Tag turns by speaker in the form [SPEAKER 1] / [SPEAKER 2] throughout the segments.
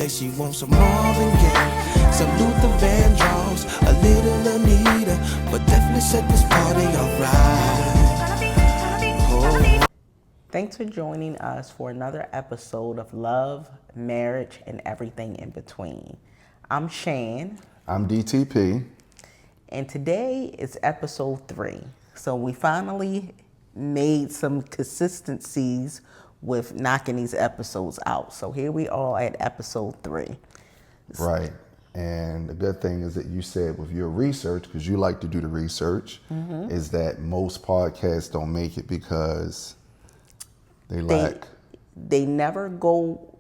[SPEAKER 1] Say she wants some Marvin Gaye, some Luther Vandross, a little Anita, but definitely set this party alright. Oh.
[SPEAKER 2] Thanks for joining us for another episode of Love, Marriage, and Everything in Between. I'm Shan.
[SPEAKER 3] I'm DTP.
[SPEAKER 2] And today is episode 3. So we finally made some consistencies with knocking these episodes out. So here we are at episode 3.
[SPEAKER 3] Right. And the good thing is that you said with your research, because you like to do the research, is that most podcasts don't make it because they lack.
[SPEAKER 2] They never go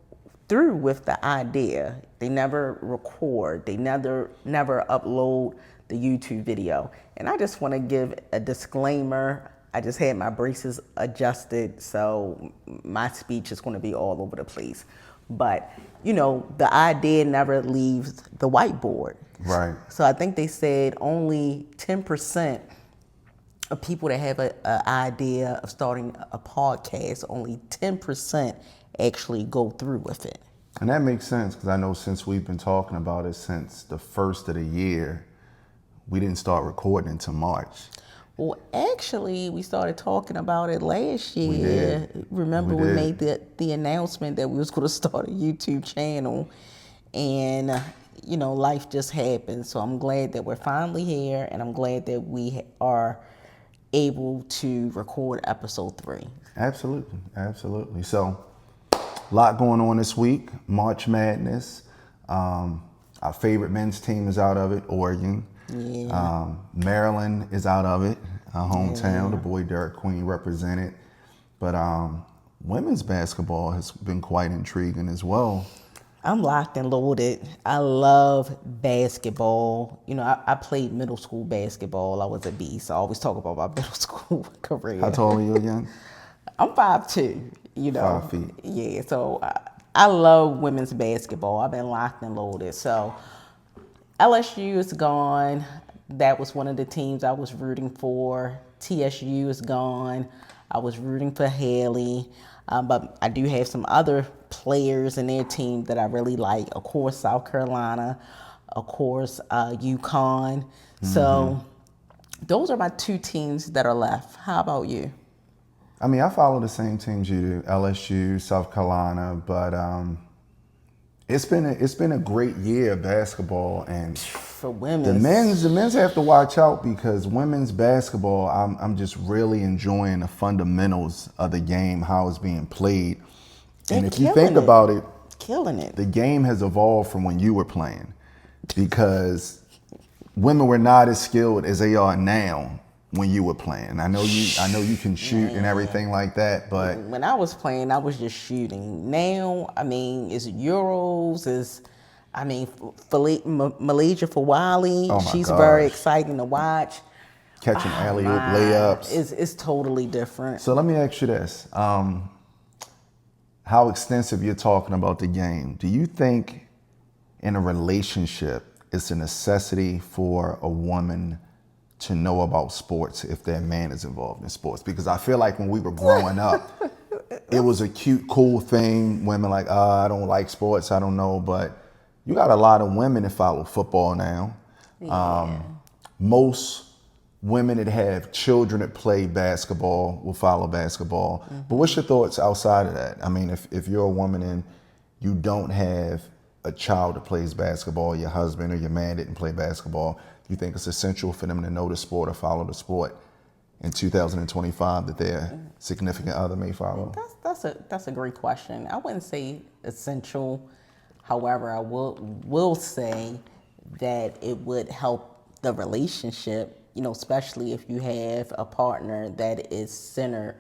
[SPEAKER 2] through with the idea. They never record. They never upload the YouTube video. And I just want to give a disclaimer. I just had my braces adjusted, so my speech is going to be all over the place. But, you know, the idea never leaves the whiteboard.
[SPEAKER 3] Right.
[SPEAKER 2] So I think they said only 10% of people that have an idea of starting a podcast, only 10% actually go through with it.
[SPEAKER 3] And that makes sense, because I know since we've been talking about it since the first of the year, we didn't start recording until March.
[SPEAKER 2] Well, actually, we started talking about it last year.
[SPEAKER 3] We did.
[SPEAKER 2] Remember, we made the announcement that we was going to start a YouTube channel, and you know, life just happened. So I'm glad that we're finally here, and I'm glad that we are able to record episode 3.
[SPEAKER 3] Absolutely, absolutely. So, a lot going on this week. March Madness. Our favorite men's team is out of it, Oregon.
[SPEAKER 2] Yeah.
[SPEAKER 3] Maryland is out of it, our hometown. Yeah. The boy Derek Queen represented. But women's basketball has been quite intriguing as well.
[SPEAKER 2] I'm locked and loaded. I love basketball. You know, I played middle school basketball. I was a beast. I always talk about my middle school career.
[SPEAKER 3] How tall are you again?
[SPEAKER 2] I'm 5'2", you know.
[SPEAKER 3] 5 feet.
[SPEAKER 2] Yeah, so I love women's basketball. I've been locked and loaded. So LSU is gone. That was one of the teams I was rooting for. TSU is gone. I was rooting for Haley. But I do have some other players in their team that I really like. Of course, South Carolina. Of course, UConn. So those are my 2 teams that are left. How about you?
[SPEAKER 3] I mean, I follow the same teams you do, LSU, South Carolina, but it's been a great year of basketball, and
[SPEAKER 2] for women,
[SPEAKER 3] the men's have to watch out, because women's basketball, I'm just really enjoying the fundamentals of the game, how it's being played. And if you think about it, the game has evolved from when you were playing, because women were not as skilled as they are now when you were playing. I know you can shoot and everything like that, but
[SPEAKER 2] when I was playing, I was just shooting. Now, I mean, it's Euros, Malaysia Fawali. She's very exciting to watch.
[SPEAKER 3] Catching alley-oop layups.
[SPEAKER 2] It's totally different.
[SPEAKER 3] So let me ask you this. How extensive you're talking about the game. Do you think in a relationship it's a necessity for a woman to know about sports if their man is involved in sports? Because I feel like when we were growing up, it was a cute, cool thing. Women like, I don't like sports, I don't know. But you got a lot of women that follow football now. Yeah. Most women that have children that play basketball will follow basketball. But what's your thoughts outside of that? I mean, if you're a woman and you don't have a child that plays basketball, your husband or your man didn't play basketball, you think it's essential for them to know the sport or follow the sport in 2025 that their significant other may follow?
[SPEAKER 2] That's a great question. I wouldn't say essential. However, I will say that it would help the relationship, you know, especially if you have a partner that is centered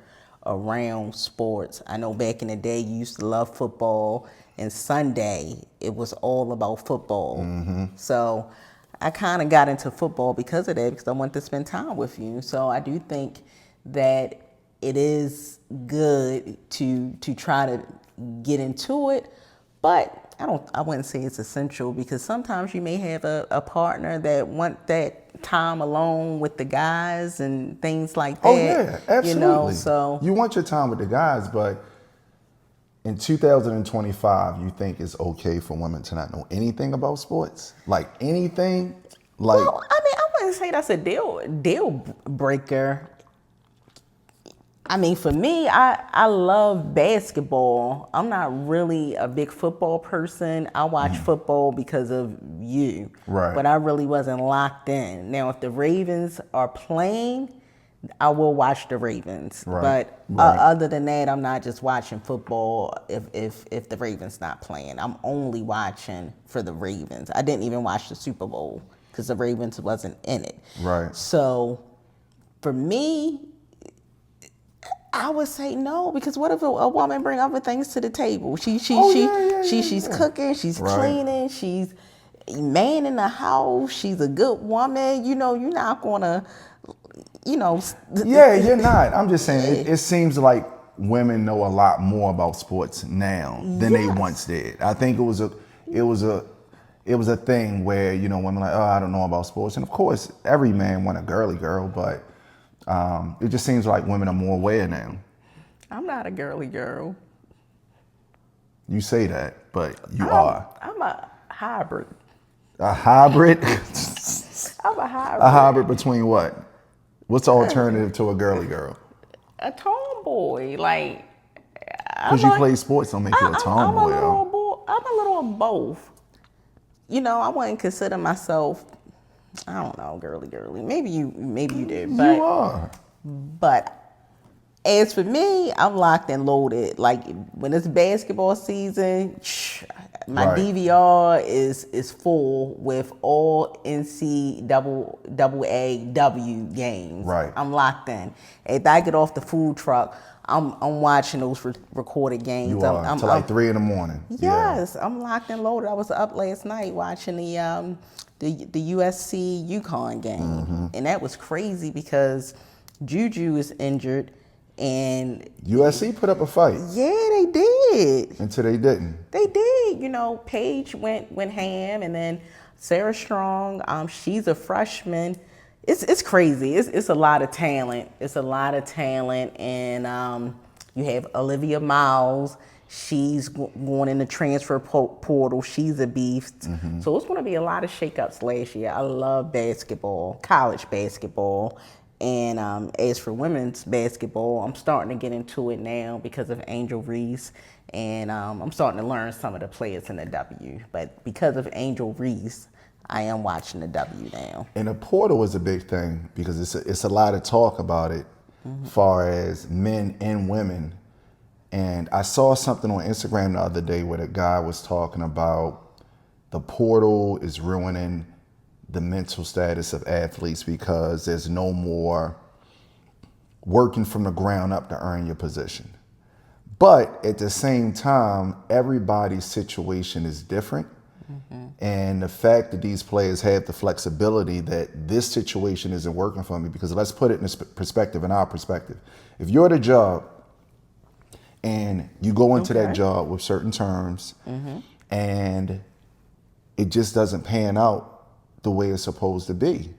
[SPEAKER 2] around sports. I know back in the day you used to love football, and Sunday it was all about football. So I kind of got into football because of that, because I wanted to spend time with you. So I do think that it is good to try to get into it, but I wouldn't say it's essential, because sometimes you may have a partner that want that time alone with the guys and things like that.
[SPEAKER 3] Oh yeah, absolutely.
[SPEAKER 2] You know, so
[SPEAKER 3] you want your time with the guys, but In 2025, you think it's okay for women to not know anything about sports? Like anything? Like,
[SPEAKER 2] Well, I mean, I wouldn't say that's a deal breaker. I mean, for me, I love basketball. I'm not really a big football person. I watch football because of you.
[SPEAKER 3] Right.
[SPEAKER 2] But I really wasn't locked in. Now, if the Ravens are playing, I will watch the Ravens.
[SPEAKER 3] Right.
[SPEAKER 2] But
[SPEAKER 3] Right.
[SPEAKER 2] other than that, I'm not just watching football if the Ravens not playing. I'm only watching for the Ravens. I didn't even watch the Super Bowl because the Ravens wasn't in it.
[SPEAKER 3] Right.
[SPEAKER 2] So for me, I would say no, because what if a woman bring other things to the table? She's cooking, she's
[SPEAKER 3] Right.
[SPEAKER 2] cleaning, she's manning the house, she's a good woman. You know, you're not gonna,
[SPEAKER 3] Yeah, you're not. I'm just saying, it seems like women know a lot more about sports now than they once did. I think it was a thing where, women like, oh, I don't know about sports. And of course, every man want a girly girl, but it just seems like women are more aware now.
[SPEAKER 2] I'm not a girly girl.
[SPEAKER 3] You say that, but you are.
[SPEAKER 2] I'm a hybrid.
[SPEAKER 3] A hybrid?
[SPEAKER 2] I'm a hybrid.
[SPEAKER 3] A hybrid between what? What's the alternative to a girly girl?
[SPEAKER 2] A tomboy. Like,
[SPEAKER 3] Because you play sports don't make you a tomboy, though.
[SPEAKER 2] I'm a little of both. I wouldn't consider myself, I don't know, girly. Maybe you did. But,
[SPEAKER 3] You are.
[SPEAKER 2] But as for me, I'm locked and loaded. Like, when it's basketball season, my
[SPEAKER 3] Right.
[SPEAKER 2] DVR is full with all NCAAW games.
[SPEAKER 3] Right.
[SPEAKER 2] I'm locked in. If I get off the food truck, I'm watching those recorded games.
[SPEAKER 3] You are. Till like 3 a.m.
[SPEAKER 2] Yes, I'm locked and loaded. I was up last night watching the USC UConn game, and that was crazy because Juju is injured, and
[SPEAKER 3] USC put up a fight.
[SPEAKER 2] yeah, they did.
[SPEAKER 3] Until they didn't.
[SPEAKER 2] They did. Paige went ham, and then Sarah Strong. She's a freshman. It's crazy. It's a lot of talent. It's a lot of talent, and you have Olivia Miles. She's going in the transfer portal. She's a beast. So it's going to be a lot of shakeups last year. I love basketball, college basketball. And as for women's basketball, I'm starting to get into it now because of Angel Reese. And I'm starting to learn some of the players in the W. But because of Angel Reese, I am watching the W now.
[SPEAKER 3] And the portal is a big thing because it's a lot of talk about it, far as men and women. And I saw something on Instagram the other day where the guy was talking about the portal is ruining the mental status of athletes because there's no more working from the ground up to earn your position. But at the same time, everybody's situation is different. And the fact that these players have the flexibility that this situation isn't working for me, because let's put it in perspective, in our perspective. If you're at a job and you go into that job with certain terms and it just doesn't pan out the way it's supposed to be,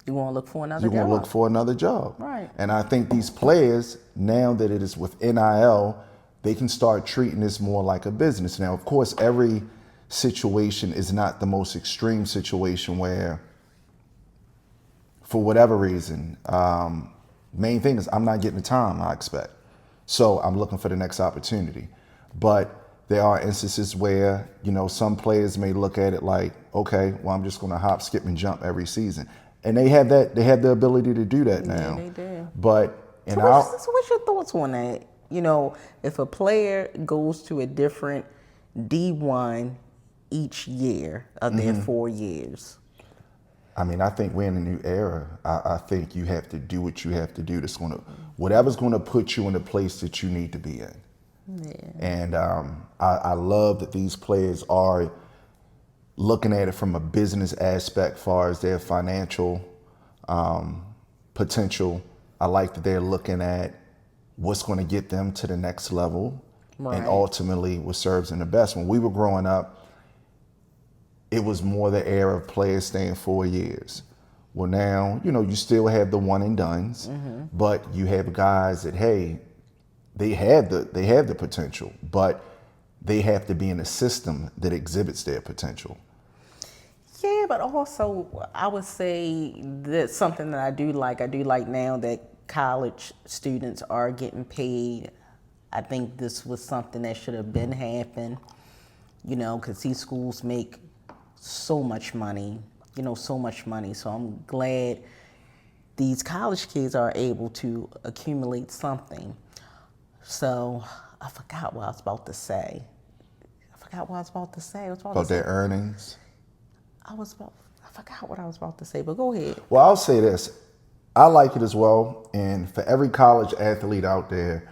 [SPEAKER 2] You want to look for another
[SPEAKER 3] you're
[SPEAKER 2] job.
[SPEAKER 3] going to look for another job.
[SPEAKER 2] Right.
[SPEAKER 3] And I think these players, now that it is with NIL, they can start treating this more like a business. Now, of course, every situation is not the most extreme situation where, for whatever reason, main thing is I'm not getting the time I expect. So I'm looking for the next opportunity. But there are instances where, some players may look at it like, okay, well, I'm just going to hop, skip, and jump every season. And they have the ability to do that now.
[SPEAKER 2] Yeah, they do.
[SPEAKER 3] But
[SPEAKER 2] So what's your thoughts on that? If a player goes to a different D1 each year of their 4 years.
[SPEAKER 3] I mean, I think we're in a new era. I think you have to do what you have to do. Whatever's going to put you in the place that you need to be in.
[SPEAKER 2] Yeah.
[SPEAKER 3] And I love that these players are looking at it from a business aspect, far as their financial potential. I like that they're looking at what's going to get them to the next level, and ultimately what serves them the best. When we were growing up, it was more the era of players staying 4 years. Well, now, you still have the one and dones, but you have guys that, hey, they have the potential, but they have to be in a system that exhibits their potential.
[SPEAKER 2] Yeah, but also I would say that's something that I do like. I do like now that college students are getting paid. I think this was something that should have been happening, because these schools make so much money, so much money. So I'm glad these college kids are able to accumulate something. So I forgot what I was about to say.
[SPEAKER 3] About their earnings.
[SPEAKER 2] I forgot what I was about to say, but go ahead.
[SPEAKER 3] Well, I'll say this. I like it as well. And for every college athlete out there,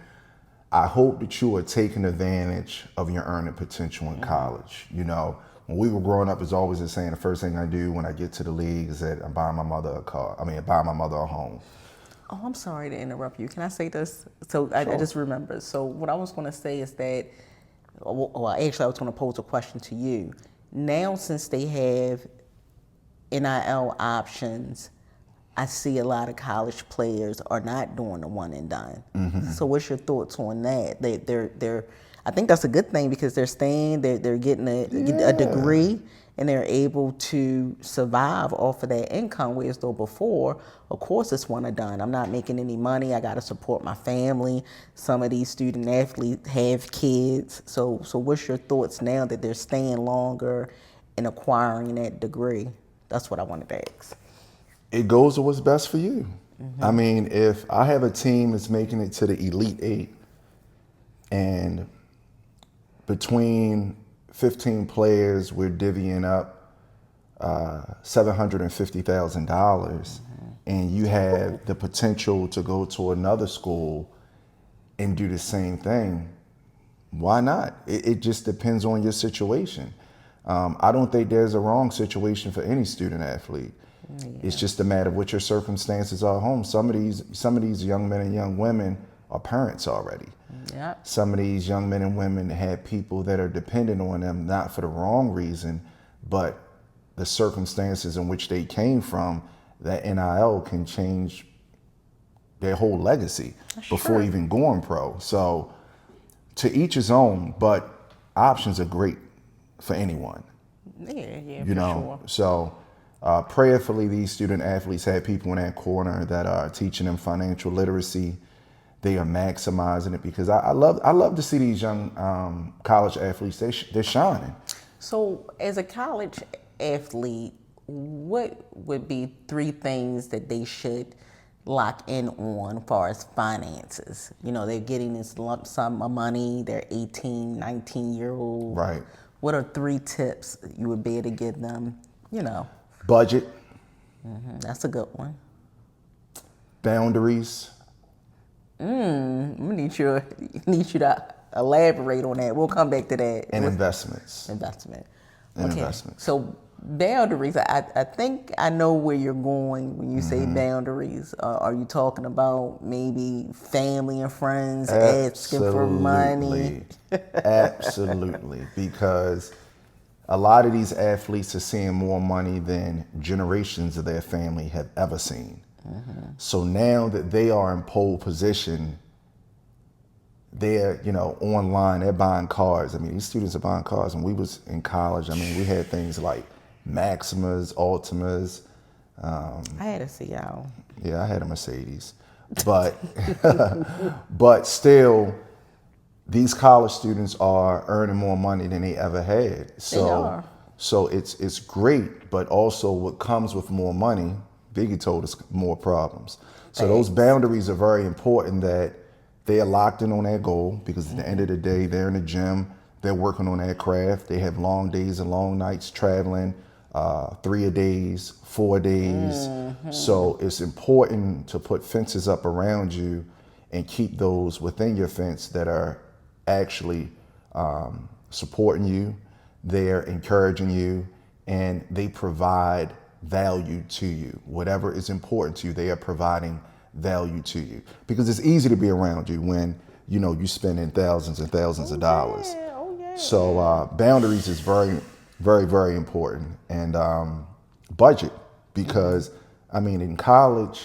[SPEAKER 3] I hope that you are taking advantage of your earning potential in college. When we were growing up, it's always the saying, the first thing I do when I get to the league is that I'm buying my mother a car. Buying my mother a home.
[SPEAKER 2] Oh, I'm sorry to interrupt you. Can I say this? So I just remembered. So what I was going to say is that, well, actually, I was going to pose a question to you. Now, since they have NIL options, I see a lot of college players are not doing the one and done. Mm-hmm. So what's your thoughts on that? They're I think that's a good thing because they're staying, they're getting a degree, and they're able to survive off of that income. Whereas though before, of course, it's one and done. I'm not making any money. I got to support my family. Some of these student athletes have kids. So what's your thoughts now that they're staying longer and acquiring that degree? That's what I wanted to ask.
[SPEAKER 3] It goes to what's best for you. Mm-hmm. If I have a team that's making it to the Elite Eight, and between 15 players, we're divvying up $750,000, and you have the potential to go to another school and do the same thing, why not? It just depends on your situation. I don't think there's a wrong situation for any student athlete. Yeah. It's just a matter of what your circumstances are at home. Some of these young men and young women are parents already. Yep. Some of these young men and women have people that are dependent on them, not for the wrong reason, but the circumstances in which they came from. That NIL can change their whole legacy before even going pro. So to each his own, but options are great for anyone.
[SPEAKER 2] Yeah, for sure.
[SPEAKER 3] So prayerfully, these student athletes have people in that corner that are teaching them financial literacy. They are maximizing it because I love to see these young college athletes. They're shining.
[SPEAKER 2] So as a college athlete, what would be 3 things that they should lock in on as far as finances? They're getting this lump sum of money. They're 18, 19-year-old.
[SPEAKER 3] Right.
[SPEAKER 2] What are 3 tips you would be able to give them?
[SPEAKER 3] Budget.
[SPEAKER 2] Mm-hmm. That's a good one.
[SPEAKER 3] Boundaries.
[SPEAKER 2] I'm gonna need you to elaborate on that. We'll come back to that.
[SPEAKER 3] And investments.
[SPEAKER 2] Okay. So boundaries. I think I know where you're going when you say boundaries. Are you talking about maybe family and friends asking for money?
[SPEAKER 3] Absolutely. Because a lot of these athletes are seeing more money than generations of their family have ever seen. Mm-hmm. So now that they are in pole position, they're, online, they're buying cars. These students are buying cars. When we was in college, we had things like Maximas, Altimas.
[SPEAKER 2] I had a CL.
[SPEAKER 3] Yeah, I had a Mercedes. But, but still, these college students are earning more money than they ever had. So,
[SPEAKER 2] they are.
[SPEAKER 3] So it's great, but also what comes with more money, Biggie told us, more problems. So those boundaries are very important, that they are locked in on their goal, because at the end of the day, they're in the gym, they're working on their craft. They have long days and long nights traveling, 3 days, 4 days. Mm-hmm. So it's important to put fences up around you and keep those within your fence that are actually supporting you, they're encouraging you, and they provide value to you. Whatever is important to you, they are providing value to you. Because it's easy to be around you when you're spending thousands and thousands of dollars.
[SPEAKER 2] Yeah.
[SPEAKER 3] So boundaries is very, very, very important. And budget, because in college,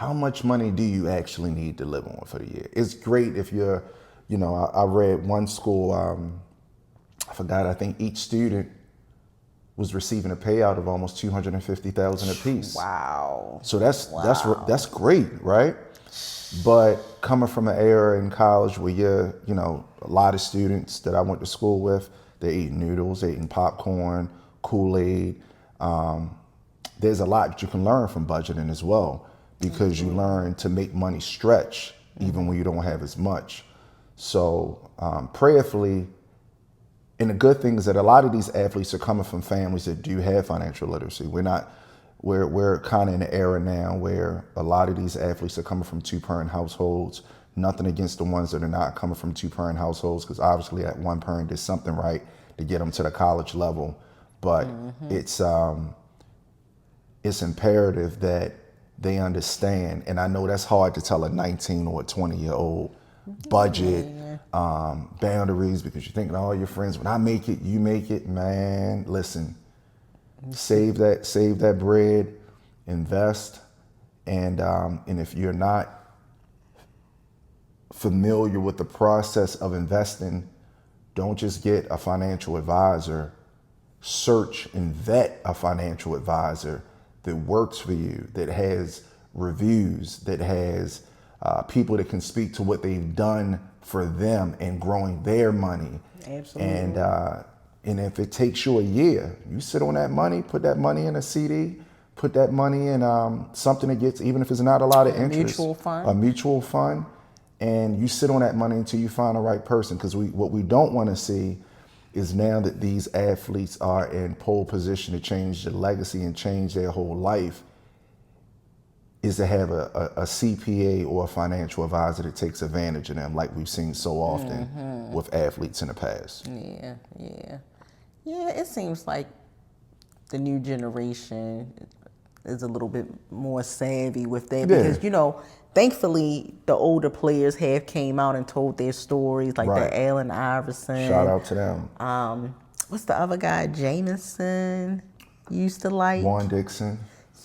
[SPEAKER 3] how much money do you actually need to live on for the year? It's great if you're, I read one school, I forgot, I think each student was receiving a payout of almost $250,000 apiece.
[SPEAKER 2] Wow.
[SPEAKER 3] So that's great, right? But coming from an era in college where you're, a lot of students that I went to school with, they eat noodles, they eating popcorn, Kool-Aid. There's a lot that you can learn from budgeting as well, because you learn to make money stretch even when you don't have as much. So prayerfully, and the good thing is that a lot of these athletes are coming from families that do have financial literacy. We're kind of in an era now where a lot of these athletes are coming from two-parent households. Nothing against the ones that are not coming from two-parent households, because obviously that one parent did something right to get them to the college level. But it's imperative that they understand, and I know that's hard to tell a 19 or a 20-year-old budget, boundaries, because you're thinking all your friends, when I make it, you make it. Man, listen, save that bread, invest, and if you're not familiar with the process of investing, don't just get a financial advisor. Search and vet a financial advisor that works for you, that has reviews, that has people that can speak to what they've done for them and growing their money.
[SPEAKER 2] Absolutely.
[SPEAKER 3] And if it takes you a year, you sit on that money, put that money in a CD, put that money in something that gets, even if it's not a lot of interest, a mutual fund, and you sit on that money until you find the right person. Because what we don't want to see is, now that these athletes are in pole position to change their legacy and change their whole life, is to have a CPA or a financial advisor that takes advantage of them, like we've seen so often with athletes in the past.
[SPEAKER 2] Yeah, it seems like the new generation is a little bit more savvy with that, because, thankfully the older players have came out and told their stories, like the Allen Iverson.
[SPEAKER 3] Shout out to them.
[SPEAKER 2] What's the other guy? Jamison used to like.
[SPEAKER 3] Warren Dixon.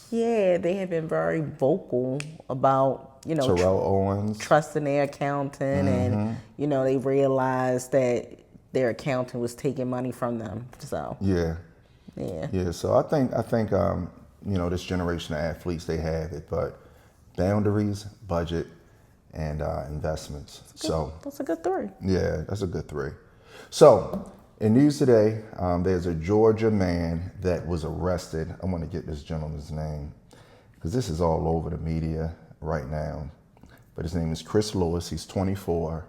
[SPEAKER 2] Yeah, they have been very vocal about,
[SPEAKER 3] Terrell Owens.
[SPEAKER 2] Trusting their accountant, and, they realized that their accountant was taking money from them. So
[SPEAKER 3] Yeah. So I think this generation of athletes, they have it, but boundaries, budget, and investments.
[SPEAKER 2] That's a good 3.
[SPEAKER 3] Yeah, that's a good 3. So in news today, there's a Georgia man that was arrested. I want to get this gentleman's name, because this is all over the media right now. But his name is Chris Lewis. He's 24,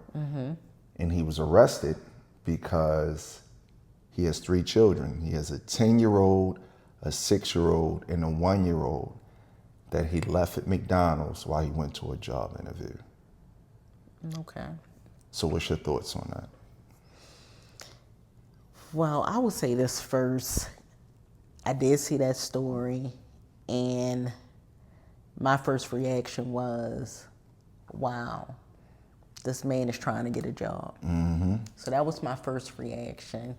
[SPEAKER 3] and he was arrested because he has 3 children. He has a 10-year-old, a 6-year-old, and a 1-year-old that he left at McDonald's while he went to a job interview.
[SPEAKER 2] Okay.
[SPEAKER 3] So what's your thoughts on that?
[SPEAKER 2] Well, I would say this first. I did see that story, and my first reaction was, wow, this man is trying to get a job. So that was my first reaction.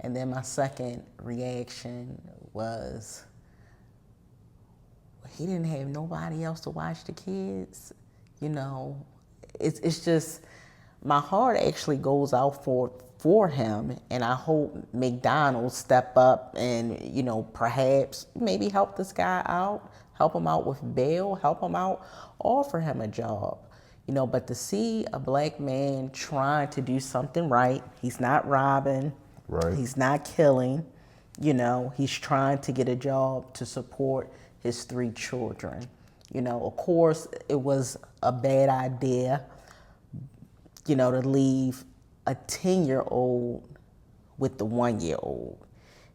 [SPEAKER 2] And then my second reaction was, he didn't have nobody else to watch the kids. It's just, my heart actually goes out for him, and I hope McDonald's step up and, perhaps maybe help this guy out, help him out with bail, help him out, offer him a job. But to see a black man trying to do something right, he's not robbing, he's not killing, he's trying to get a job to support his 3 children. Of course, it was a bad idea, to leave a 10-year-old with the 1-year-old.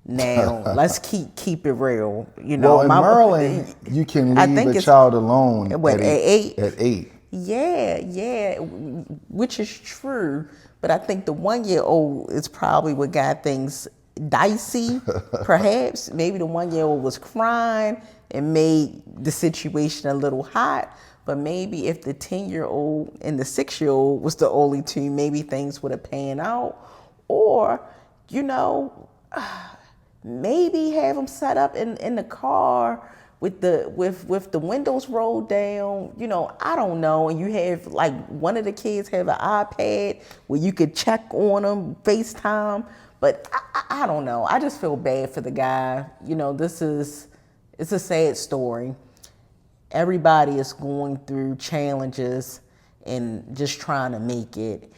[SPEAKER 2] Now, let's keep it real.
[SPEAKER 3] Well, in Maryland, you can leave a child alone
[SPEAKER 2] at 8.
[SPEAKER 3] At 8.
[SPEAKER 2] Yeah, which is true. But I think the 1-year-old is probably what got things dicey, perhaps. Maybe the 1-year-old was crying and made the situation a little hot. But maybe if the 10-year-old and the 6-year-old was the only 2, maybe things would have panned out. Or, maybe have them set up in the car with the windows rolled down, I don't know, and you have like one of the kids have an iPad where you could check on them, FaceTime, but I don't know. I just feel bad for the guy. It's a sad story. Everybody is going through challenges and just trying to make it,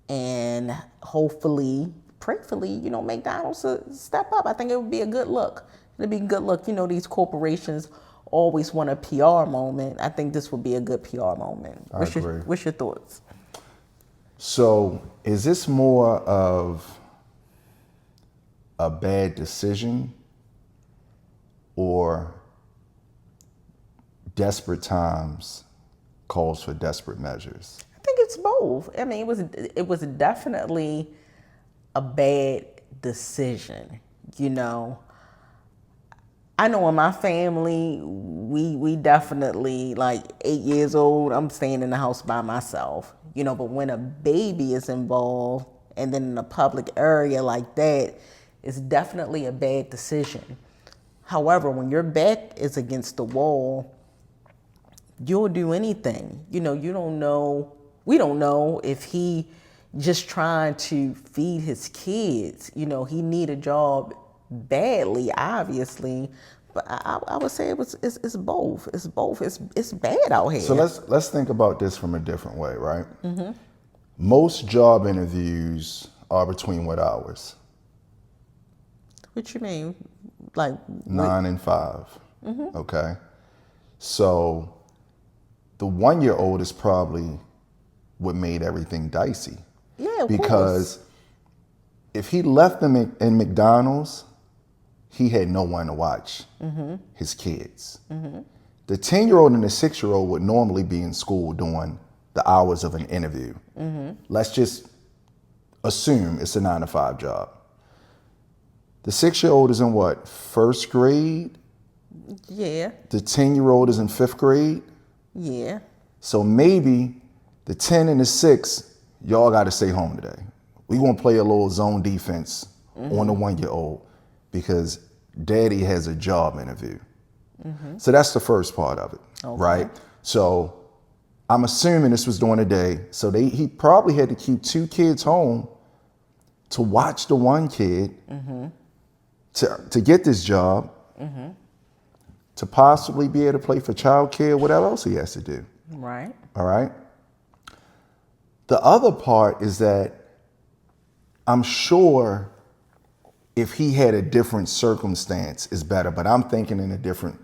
[SPEAKER 2] and hopefully, prayerfully, McDonald's will step up. I think it would be a good look. It'd be a good look. These corporations always want a PR moment. I think this would be a good PR moment.
[SPEAKER 3] I agree.
[SPEAKER 2] What's your thoughts?
[SPEAKER 3] So is this more of a bad decision or desperate times calls for desperate measures?
[SPEAKER 2] I think it's both. I mean, it was definitely a bad decision. I know in my family, we definitely, like 8 years old, I'm staying in the house by myself, but when a baby is involved and then in a public area like that, it's definitely a bad decision. However, when your back is against the wall, you'll do anything. You don't know, we don't know if he just trying to feed his kids. He need a job badly, obviously, but I would say it's both. It's both. It's bad out here.
[SPEAKER 3] So let's think about this from a different way, right? Mm-hmm. Most job interviews are between what hours?
[SPEAKER 2] What you mean? Like
[SPEAKER 3] 9 and 5. Mm-hmm. Okay. So the 1-year-old is probably what made everything dicey.
[SPEAKER 2] Yeah, of
[SPEAKER 3] because
[SPEAKER 2] course.
[SPEAKER 3] If he left them in McDonald's, he had no one to watch his kids. Mm-hmm. The 10-year-old and the 6-year-old would normally be in school during the hours of an interview. Mm-hmm. Let's just assume it's a 9 to 5 job. The 6-year-old is in what, first grade?
[SPEAKER 2] Yeah.
[SPEAKER 3] The 10-year-old is in 5th grade?
[SPEAKER 2] Yeah.
[SPEAKER 3] So maybe the 10 and the 6, y'all got to stay home today. We gonna play a little zone defense on the 1-year-old because daddy has a job interview. Mm-hmm. So that's the first part of it, right? So I'm assuming this was during the day. So he probably had to keep 2 kids home to watch the 1 kid to get this job, to possibly be able to play for childcare, whatever else he has to do.
[SPEAKER 2] Right.
[SPEAKER 3] All right. The other part is that I'm sure if he had a different circumstance, it's better. But I'm thinking in a different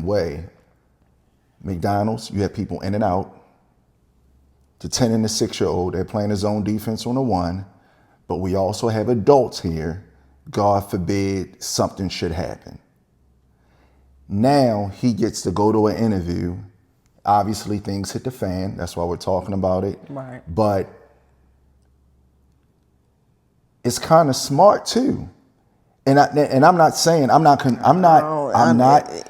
[SPEAKER 3] way. McDonald's, you have people in and out. The 10 and the 6-year-old, they're playing his own defense on the 1. But we also have adults here. God forbid something should happen. Now he gets to go to an interview. Obviously, things hit the fan. That's why we're talking about it.
[SPEAKER 2] Right.
[SPEAKER 3] But it's kind of smart too. And I'm not saying I'm not.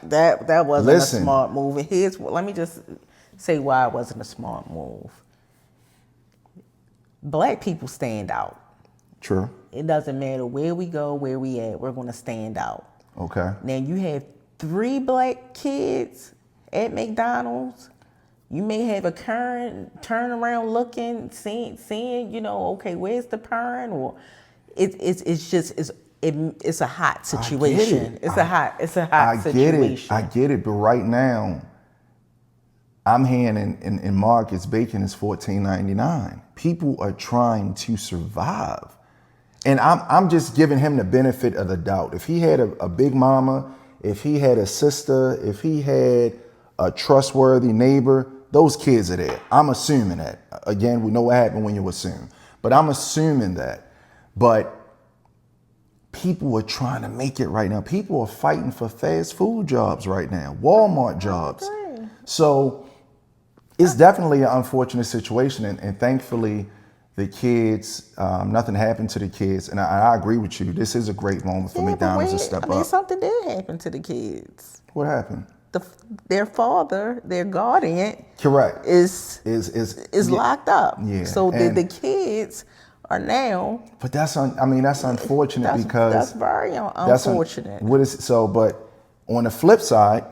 [SPEAKER 2] That wasn't
[SPEAKER 3] listen,
[SPEAKER 2] a smart move. Let me just say why it wasn't a smart move. Black people stand out.
[SPEAKER 3] True.
[SPEAKER 2] It doesn't matter where we go, where we at. We're going to stand out.
[SPEAKER 3] Okay.
[SPEAKER 2] Now you have 3 black kids at McDonald's. You may have a current turn around looking, seeing, okay, where's the parent? Or it's a hot situation. It's a hot situation.
[SPEAKER 3] I get it. But right now, I'm hearing in markets bacon is $14.99. People are trying to survive. And I'm just giving him the benefit of the doubt. If he had a big mama, if he had a sister, if he had a trustworthy neighbor, those kids are there. I'm assuming that. Again, we know what happened when you assume. But I'm assuming that. But people are trying to make it right now. People are fighting for fast food jobs right now, Walmart jobs.
[SPEAKER 2] Okay.
[SPEAKER 3] So it's definitely an unfortunate situation. And thankfully, the kids, nothing happened to the kids. And I agree with you. This is a great moment for McDonald's to step up.
[SPEAKER 2] Something did happen to the kids.
[SPEAKER 3] What happened?
[SPEAKER 2] Their father, their guardian,
[SPEAKER 3] correct,
[SPEAKER 2] is locked up.
[SPEAKER 3] Yeah.
[SPEAKER 2] So the kids are now.
[SPEAKER 3] But that's unfortunate because
[SPEAKER 2] that's very unfortunate.
[SPEAKER 3] But On the flip side,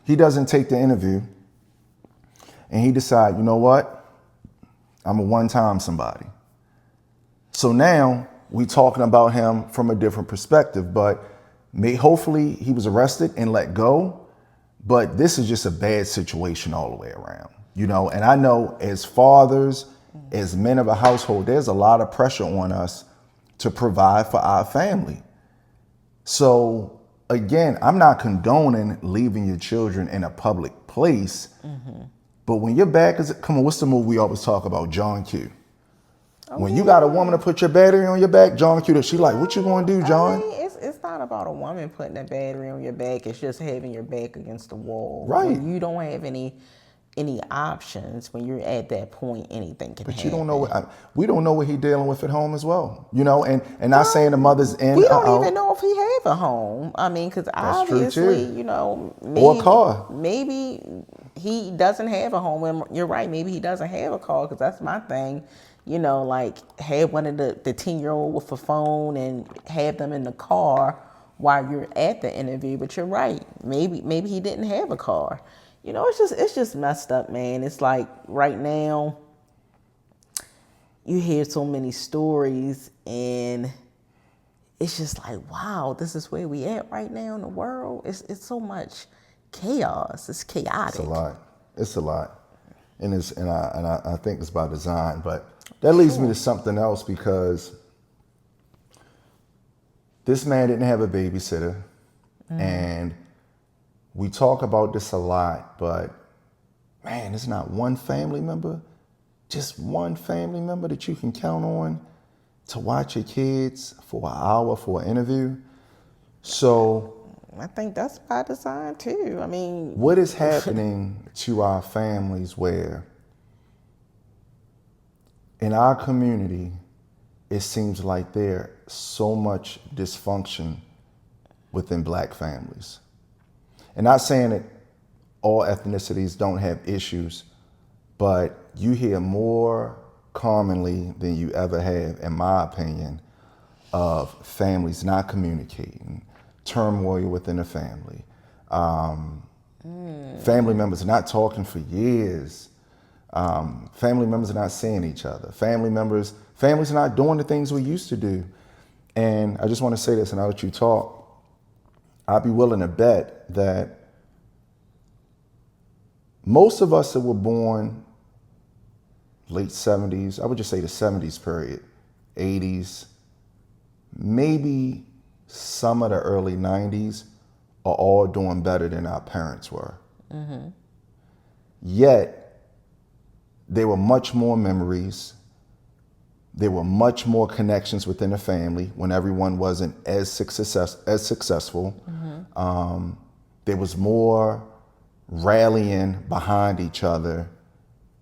[SPEAKER 3] he doesn't take the interview and he decides, you know what? I'm a one-time somebody. So now we talking about him from a different perspective, but hopefully he was arrested and let go. But this is just a bad situation all the way around, you know? And I know as fathers, as men of a household, there's a lot of pressure on us to provide for our family. So again, I'm not condoning leaving your children in a public place, but when your back is, come on, what's the movie we always talk about? John Q. When you got a woman to put your battery on your back, John Q, she like, what you gonna do, John?
[SPEAKER 2] I mean, it's not about a woman putting a battery on your back. It's just having your back against the wall.
[SPEAKER 3] Right.
[SPEAKER 2] When you don't have any options, when you're at that point, anything can happen.
[SPEAKER 3] But you don't know we don't know what he's dealing with at home as well, you know. And not saying the mother's in.
[SPEAKER 2] We don't even know if he have a home. I mean, because obviously, you know, maybe,
[SPEAKER 3] or a car.
[SPEAKER 2] Maybe he doesn't have a home. And you're right. Maybe he doesn't have a car. Because that's my thing. You know, like have one of the 10-year-old with a phone and have them in the car while you're at the interview. But you're right. Maybe he didn't have a car. You know, it's just messed up, man. It's like right now you hear so many stories and it's just like, wow, this is where we at right now in the world. It's so much chaos. It's chaotic.
[SPEAKER 3] It's a lot. And I think it's by design, but that leads me to something else, because this man didn't have a babysitter, and we talk about this a lot, but man, it's not one family member, just one family member that you can count on to watch your kids for an hour for an interview. So
[SPEAKER 2] I think that's by design too. I mean,
[SPEAKER 3] what is happening to our families where in our community, it seems like there's so much dysfunction within Black families? And not saying that all ethnicities don't have issues, but you hear more commonly than you ever have, in my opinion, of families not communicating, turmoil within the family, family members not talking for years, family members are not seeing each other, families are not doing the things we used to do. And I just want to say this, and I'll let you talk. I'd be willing to bet that most of us that were born late 70s, I would just say the 70s period, 80s, maybe some of the early 90s, are all doing better than our parents were. Yet, there were much more memories. There were much more connections within the family when everyone wasn't as successful. There was more rallying behind each other.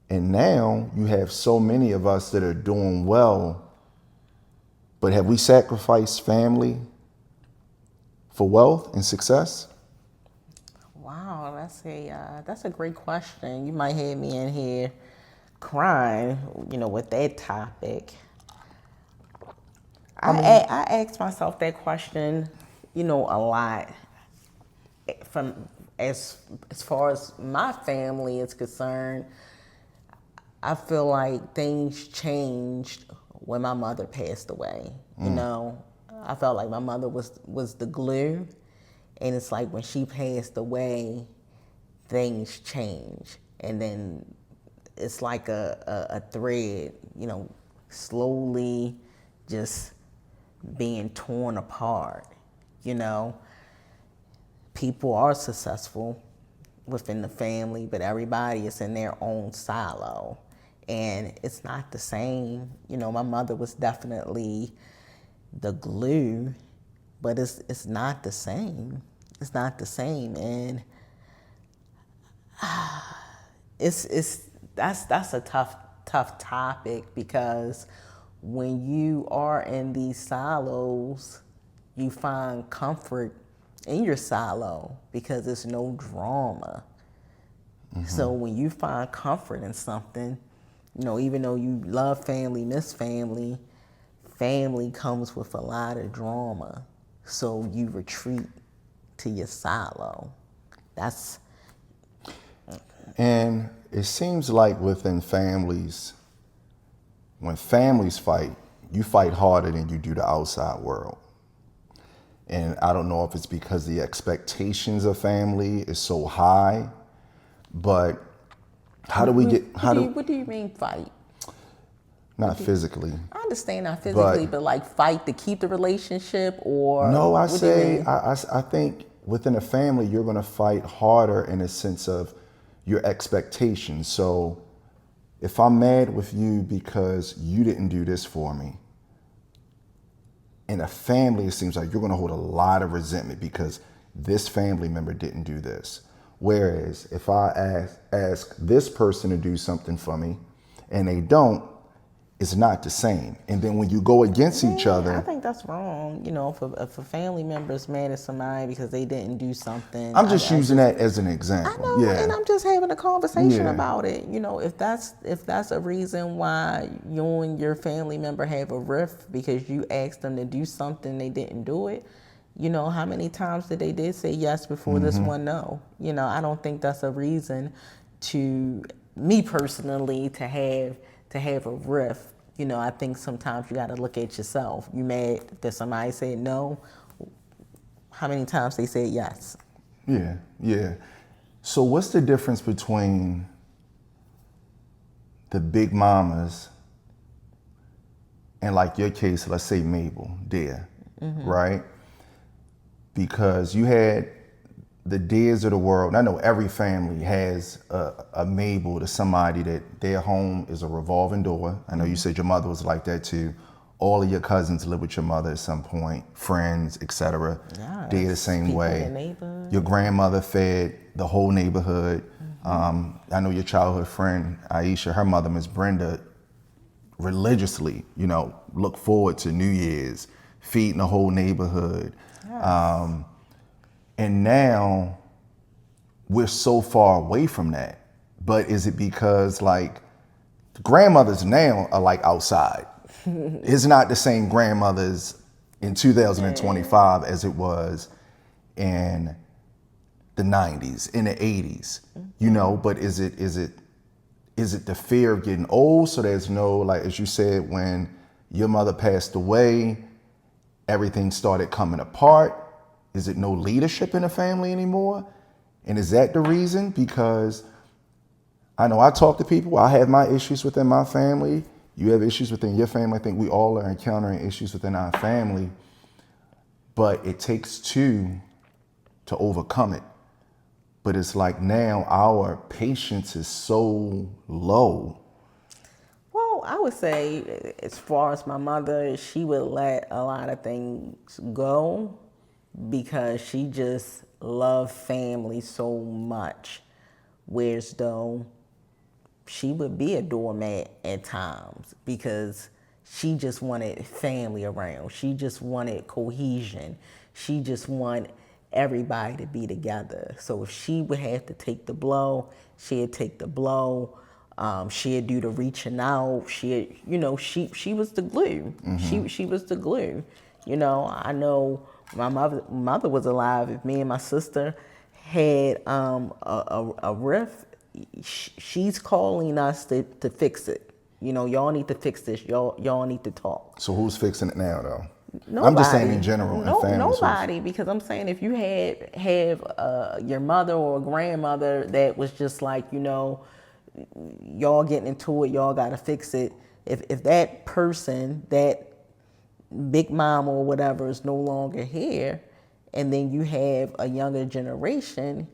[SPEAKER 3] And now you have so many of us that are doing well, but have we sacrificed family for wealth and success?
[SPEAKER 2] Wow, that's a great question. You might have me in here crying, you know, with that topic. I ask myself that question, you know, a lot. From as far as my family is concerned, I feel like things changed when my mother passed away. You know, I felt like my mother was the glue, and it's like when she passed away, things changed, and then it's like a thread, you know, slowly just being torn apart. You know, people are successful within the family, but everybody is in their own silo, and it's not the same. You know, my mother was definitely the glue, but it's not the same. It's not the same, and that's a tough topic, because when you are in these silos, you find comfort in your silo because there's no drama. So when you find comfort in something, you know, even though you love family, miss family, family comes with a lot of drama. So you retreat to your silo.
[SPEAKER 3] And it seems like within families, when families fight, you fight harder than you do the outside world. And I don't know if it's because the expectations of family is so high, but
[SPEAKER 2] What do you mean fight?
[SPEAKER 3] Not physically.
[SPEAKER 2] I understand not physically, but like fight to keep the relationship, or
[SPEAKER 3] no, I
[SPEAKER 2] what do you
[SPEAKER 3] say
[SPEAKER 2] mean?
[SPEAKER 3] I think within a family you're going to fight harder in a sense of your expectations. So if I'm mad with you because you didn't do this for me, in a family it seems like you're going to hold a lot of resentment because this family member didn't do this. Whereas if I ask this person to do something for me and they don't, it's not the same. And then when you go against each other,
[SPEAKER 2] I think that's wrong. You know, if a family member is mad at somebody because they didn't do something.
[SPEAKER 3] I'm just using that as an example.
[SPEAKER 2] I know, and I'm just having a conversation
[SPEAKER 3] Yeah.
[SPEAKER 2] about it. You know, if that's a reason why you and your family member have a rift because you asked them to do something, they didn't do it. You know, how many times did say yes before this one no? You know, I don't think that's a reason to me personally to have a rift. You know, I think sometimes you got to look at yourself. You mad that somebody said no? How many times they said yes?
[SPEAKER 3] Yeah. So what's the difference between the big mamas and, like your case, let's say Mabel, Dare, right? Because you had the Dares of the world. I know every family has a Mabel to somebody that their home is a revolving door. I know you said your mother was like that too. All of your cousins live with your mother at some point, friends, etc.
[SPEAKER 2] Yes,
[SPEAKER 3] They're the same
[SPEAKER 2] people
[SPEAKER 3] way.
[SPEAKER 2] in the neighborhood.
[SPEAKER 3] Your grandmother fed the whole neighborhood. I know your childhood friend, Aisha, her mother, Miss Brenda, religiously, look forward to New Year's, feeding the whole neighborhood.
[SPEAKER 2] Yes.
[SPEAKER 3] And now we're so far away from that. But is it because like grandmothers now are like outside? It's not the same grandmothers in 2025 as it was in the 90s, in the 80s, but is it the fear of getting old? So there's no, like, as you said, when your mother passed away, everything started coming apart. Is it no leadership in the family anymore? And is that the reason? Because I know I talk to people, I have my issues within my family. You have issues within your family. I think we all are encountering issues within our family, but it takes two to overcome it. But it's like now our patience is so low.
[SPEAKER 2] Well, I would say as far as my mother, she would let a lot of things go because she just loved family so much. Whereas though she would be a doormat at times because she just wanted family around. She just wanted cohesion. She just wanted everybody to be together. So if she would have to take the blow, she'd take the blow. She'd do the reaching out. She was the glue. She was the glue. I know my mother was alive. If me and my sister had a rift, she's calling us to fix it. Y'all need to fix this. Y'all need to talk.
[SPEAKER 3] So who's fixing it now, though?
[SPEAKER 2] Nobody.
[SPEAKER 3] I'm just saying in general.
[SPEAKER 2] No,
[SPEAKER 3] in families,
[SPEAKER 2] nobody. Because I'm saying if you have your mother or a grandmother that was just like, y'all getting into it, y'all got to fix it. If that person, that big mom or whatever is no longer here, and then you have a younger generation,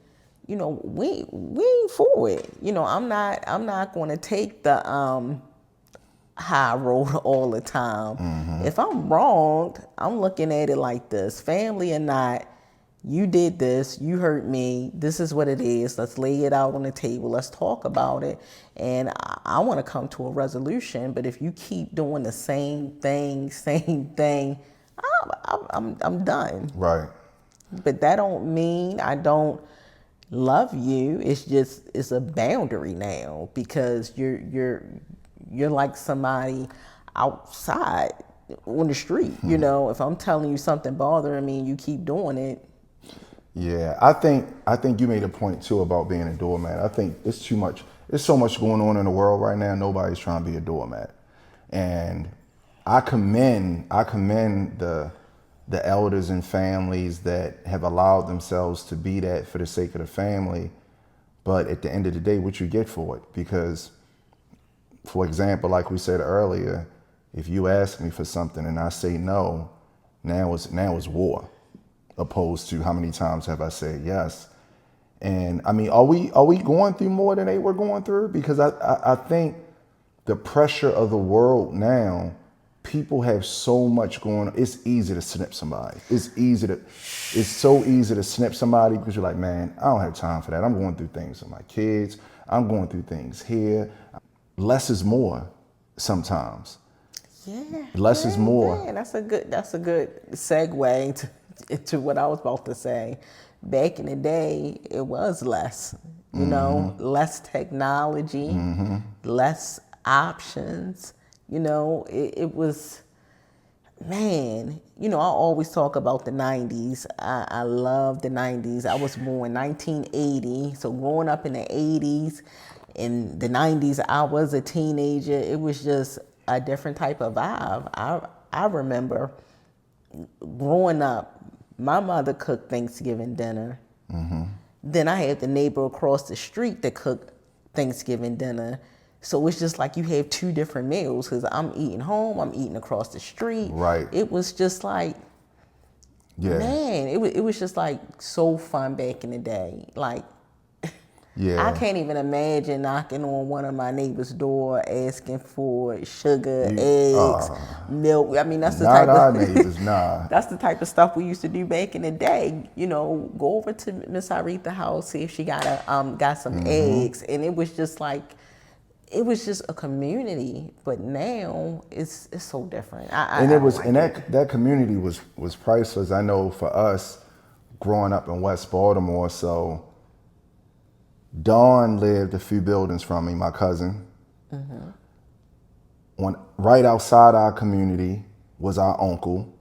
[SPEAKER 2] we ain't for it. I'm not going to take the high road all the time. If I'm wronged, I'm looking at it like this: family or not, you did this, you hurt me, this is what it is, let's lay it out on the table, let's talk about it, and I want to come to a resolution. But if you keep doing the same thing, I'm done.
[SPEAKER 3] Right.
[SPEAKER 2] But that don't mean I don't love you. It's a boundary now because you're like somebody outside on the street. If I'm telling you something bothering me and you keep doing it.
[SPEAKER 3] Yeah, I think you made a point too about being a doormat. I think it's too much. There's so much going on in the world right now. Nobody's trying to be a doormat, and I commend the elders and families that have allowed themselves to be that for the sake of the family. But at the end of the day, what you get for it? Because, for example, like we said earlier, if you ask me for something and I say no, now it's war, opposed to how many times have I said yes. And I mean, are we going through more than they were going through? Because I think the pressure of the world now, people have so much going on. It's easy to snip somebody. It's so easy to snip somebody because you're like, man, I don't have time for that. I'm going through things with my kids. I'm going through things here. Less is more sometimes.
[SPEAKER 2] Yeah.
[SPEAKER 3] Less is more.
[SPEAKER 2] Yeah, that's a good segue to what I was about to say. Back in the day, it was less, you know, less technology, less options. You know, it was, man, you know, I always talk about the 90s. I love the 90s. I was born in 1980, so growing up in the 80s, in the 90s, I was a teenager. It was just a different type of vibe. I remember growing up, my mother cooked Thanksgiving dinner. Then I had the neighbor across the street that cooked Thanksgiving dinner. So it's just like you have two different meals because I'm eating home, I'm eating across the street.
[SPEAKER 3] Right.
[SPEAKER 2] It was just like, man, it was just like so fun back in the day. Like,
[SPEAKER 3] Yeah.
[SPEAKER 2] I can't even imagine knocking on one of my neighbor's door asking for sugar, eggs, milk. I mean, that's the
[SPEAKER 3] Not
[SPEAKER 2] type
[SPEAKER 3] our
[SPEAKER 2] of
[SPEAKER 3] neighbors, nah.
[SPEAKER 2] that's the type of stuff we used to do back in the day. You know, go over to Miss Aretha's house, see if she got some eggs, and it was just like, it was just a community. But now it's so different.
[SPEAKER 3] That community was priceless. I know for us, growing up in West Baltimore, so Dawn lived a few buildings from me, my cousin. Right outside our community was our uncle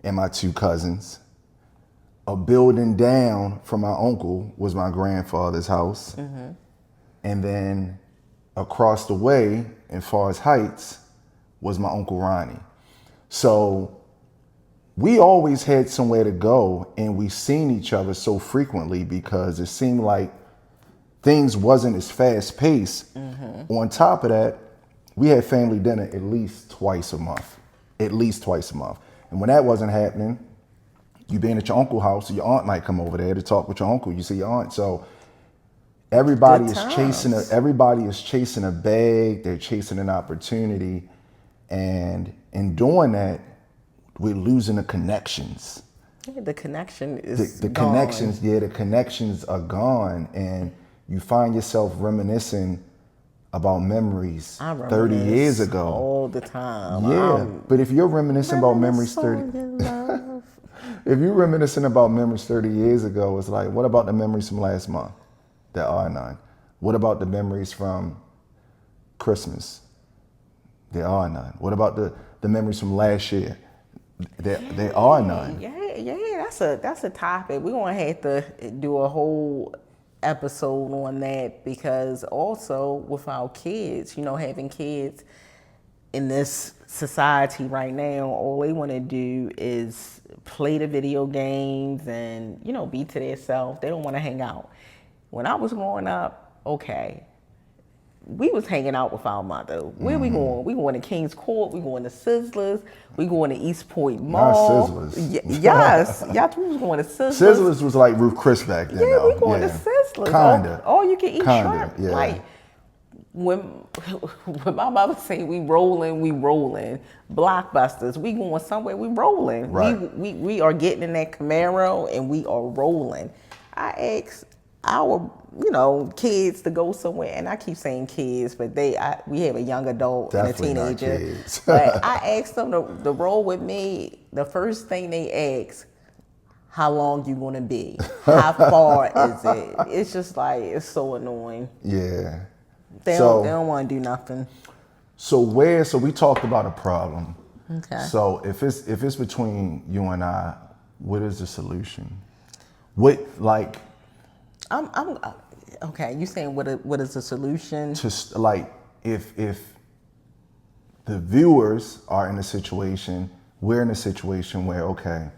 [SPEAKER 3] and my two cousins. A building down from my uncle was my grandfather's house. And then across the way in Forest Heights was my Uncle Ronnie. So we always had somewhere to go, and we seen each other so frequently because it seemed like things wasn't as fast paced. On top of that, we had family dinner at least twice a month. And when that wasn't happening, you being at your uncle's house, your aunt might come over there to talk with your uncle. You see your aunt. So everybody is chasing a bag, they're chasing an opportunity. And in doing that, we're losing the connections.
[SPEAKER 2] Yeah, the connection is
[SPEAKER 3] the
[SPEAKER 2] gone.
[SPEAKER 3] connections are gone, and you find yourself reminiscing about memories 30 years ago.
[SPEAKER 2] All the time.
[SPEAKER 3] Yeah, but if you're reminiscing about memories 30, if you're reminiscing about memories 30 years ago, it's like, what about the memories from last month that are none? What about the memories from Christmas? There are none. What about the memories from last year? There are none.
[SPEAKER 2] Yeah, that's a topic. We're gonna have to do a whole episode on that, because also with our kids, you know, having kids in this society right now, all they want to do is play the video games and, you know, be to themselves. They don't want to hang out. When I was growing up, okay, we was hanging out with our mother. Where we going? We going to King's Court. We going to Sizzlers. We going to East Point Mall.
[SPEAKER 3] Not Sizzlers.
[SPEAKER 2] Yes, we was going to Sizzlers.
[SPEAKER 3] Sizzlers was like Ruth Chris back then.
[SPEAKER 2] Yeah, we going to Sizzlers.
[SPEAKER 3] Kinda.
[SPEAKER 2] All you can eat shrimp.
[SPEAKER 3] Yeah.
[SPEAKER 2] Like when my mother say we rolling. Blockbusters. We going somewhere. We rolling.
[SPEAKER 3] Right.
[SPEAKER 2] We are getting in that Camaro and we are rolling. I asked our, you know, kids to go somewhere, and I keep saying kids, but we have a young adult
[SPEAKER 3] Definitely
[SPEAKER 2] and a teenager.
[SPEAKER 3] not kids.
[SPEAKER 2] But I asked them to roll with me. The first thing they ask, how long you gonna be? How far is it? It's just like, it's so annoying.
[SPEAKER 3] Yeah.
[SPEAKER 2] They don't want to do nothing.
[SPEAKER 3] So we talked about a problem.
[SPEAKER 2] Okay.
[SPEAKER 3] So if it's between you and I, what is the solution? What, like,
[SPEAKER 2] I'm okay. You saying what is the solution?
[SPEAKER 3] just like, if the viewers are in a situation, we're in a situation where, okay,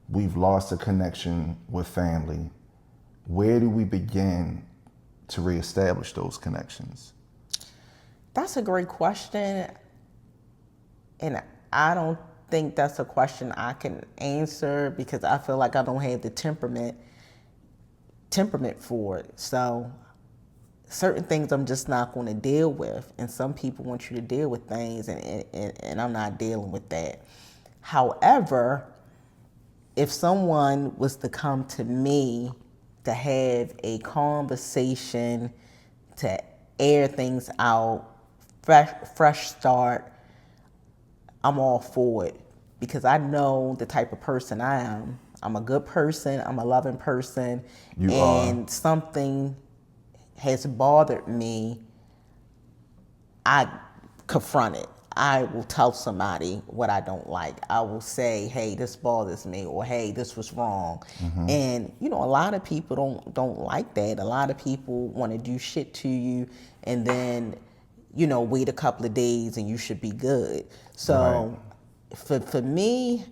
[SPEAKER 3] we've lost a connection with family. Where do we begin to reestablish those connections?
[SPEAKER 2] That's a great question, and I don't think that's a question I can answer because I feel like I don't have the temperament for it. So certain things I'm just not going to deal with, and some people want you to deal with things, and I'm not dealing with that. However, if someone was to come to me to have a conversation, to air things out, fresh start, I'm all for it because I know the type of person I am. I'm a good person. I'm a loving person. And something has bothered me, I confront it. I will tell somebody what I don't like. I will say, hey, this bothers me, or hey, this was wrong. And a lot of people don't like that. A lot of people want to do shit to you and then, wait a couple of days and you should be good. So for me,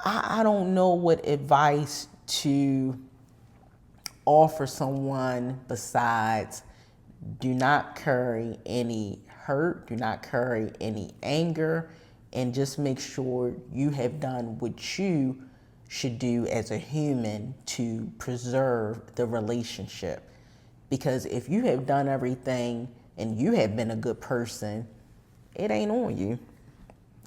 [SPEAKER 2] I don't know what advice to offer someone besides do not carry any hurt, do not carry any anger, and just make sure you have done what you should do as a human to preserve the relationship. Because if you have done everything and you have been a good person, it ain't on you.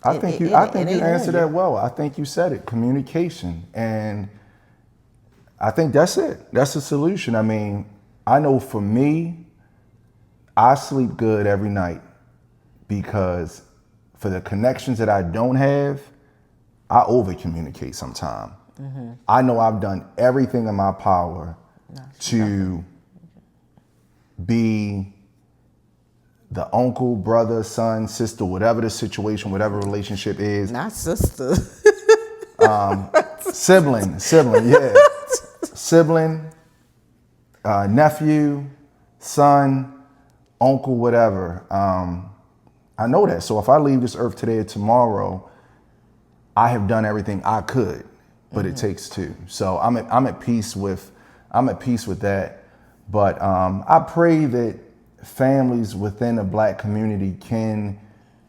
[SPEAKER 3] I think you answered that well. I think you said it. Communication. And I think that's it. That's the solution. I mean, I know for me, I sleep good every night because for the connections that I don't have, I over communicate sometimes. I know I've done everything in my power to be the uncle, brother, son, sister, whatever the situation, whatever relationship is.
[SPEAKER 2] Not sister.
[SPEAKER 3] Sibling, yeah. Sibling, nephew, son, uncle, whatever. I know that. So if I leave this earth today or tomorrow, I have done everything I could, but it takes two. So I'm at peace with that. But I pray that families within the Black community can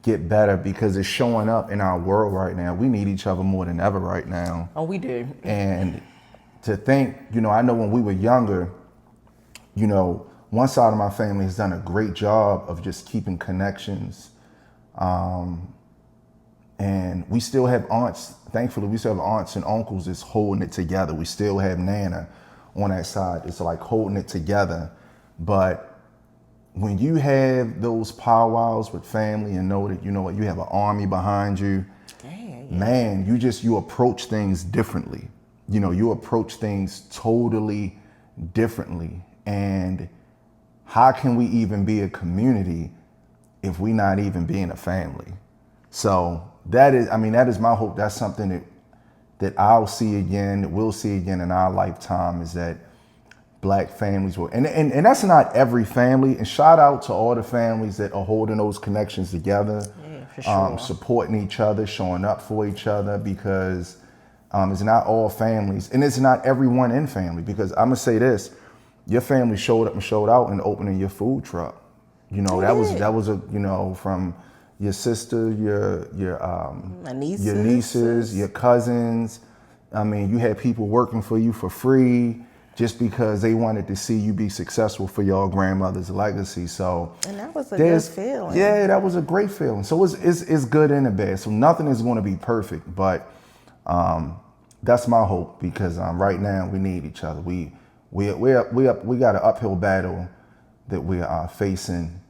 [SPEAKER 3] get better because it's showing up in our world right now. We need each other more than ever right now.
[SPEAKER 2] Oh, we do.
[SPEAKER 3] And to think, I know when we were younger, one side of my family has done a great job of just keeping connections. And we still have aunts, thankfully, we still have aunts and uncles that's holding it together. We still have Nana on that side. It's like holding it together. But when you have those powwows with family and know that, you have an army behind you, man, you approach things differently. You approach things totally differently. And how can we even be a community if we not even being a family? So that is my hope. That's something that I'll see again, that we'll see again in our lifetime, is that Black families will, and that's not every family. And shout out to all the families that are holding those connections together,
[SPEAKER 2] for sure.
[SPEAKER 3] Supporting each other, showing up for each other, because it's not all families, and it's not everyone in family. Because I'm gonna say this, your family showed up and showed out in opening your food truck. That was a from your sister, your nieces, your cousins. I mean, you had people working for you for free just because they wanted to see you be successful for your grandmother's legacy. So,
[SPEAKER 2] and that was a good feeling.
[SPEAKER 3] Yeah, that was a great feeling. So it's good and bad. So nothing is going to be perfect, but that's my hope, because right now we need each other. We got an uphill battle that we are facing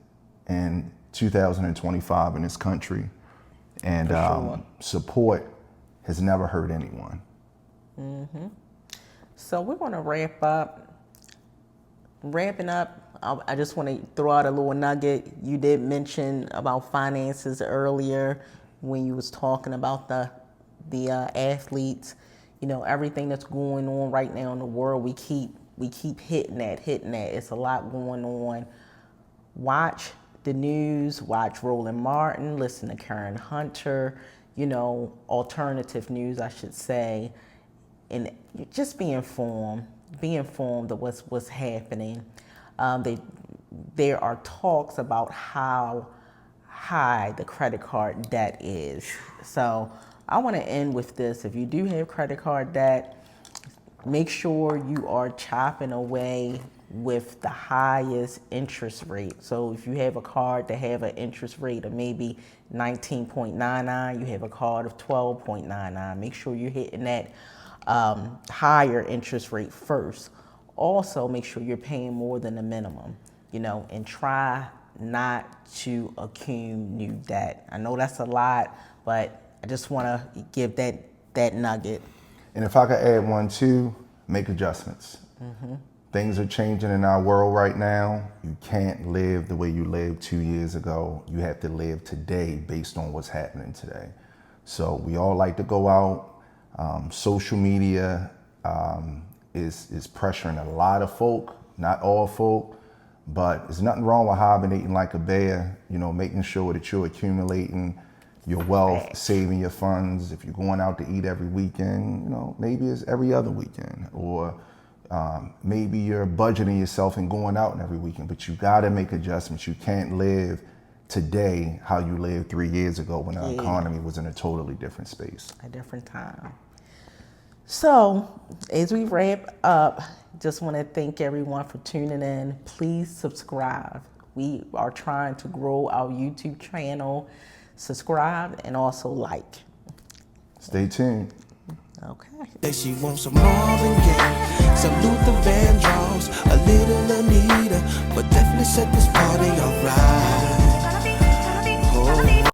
[SPEAKER 3] in 2025 in this country, and support has never hurt anyone.
[SPEAKER 2] So we're going to wrap up. Wrapping up, I just want to throw out a little nugget. You did mention about finances earlier when you was talking about the athletes. everything that's going on right now in the world, we keep hitting that. It's a lot going on. Watch the news, watch Roland Martin, listen to Karen Hunter, alternative news, I should say, and just be informed of what's happening. There are talks about how high the credit card debt is. So I want to end with this. If you do have credit card debt, make sure you are chopping away with the highest interest rate. So if you have a card that have an interest rate of maybe 19.99, you have a card of 12.99, make sure you're hitting that higher interest rate first. Also, make sure you're paying more than the minimum, and try not to accumulate new debt. I know that's a lot, but I just want to give that nugget.
[SPEAKER 3] And if I could add one too, make adjustments. Things are changing in our world right now. You can't live the way you lived 2 years ago. You have to live today based on what's happening today. So we all like to go out. Social media is pressuring a lot of folk, not all folk, but there's nothing wrong with hibernating like a bear, making sure that you're accumulating your wealth, saving your funds. If you're going out to eat every weekend, maybe it's every other weekend, or maybe you're budgeting yourself and going out every weekend, but you gotta make adjustments. You can't live today how you lived 3 years ago when our economy was in a totally different space.
[SPEAKER 2] A different time. So as we wrap up, just want to thank everyone for tuning in. Please subscribe. We are trying to grow our YouTube channel. Subscribe and also like.
[SPEAKER 3] Stay tuned.
[SPEAKER 2] Okay.
[SPEAKER 1] That she wants some Marvin Gaye, some Luther Vandross, a little Anita, but definitely set this party alright. Oh.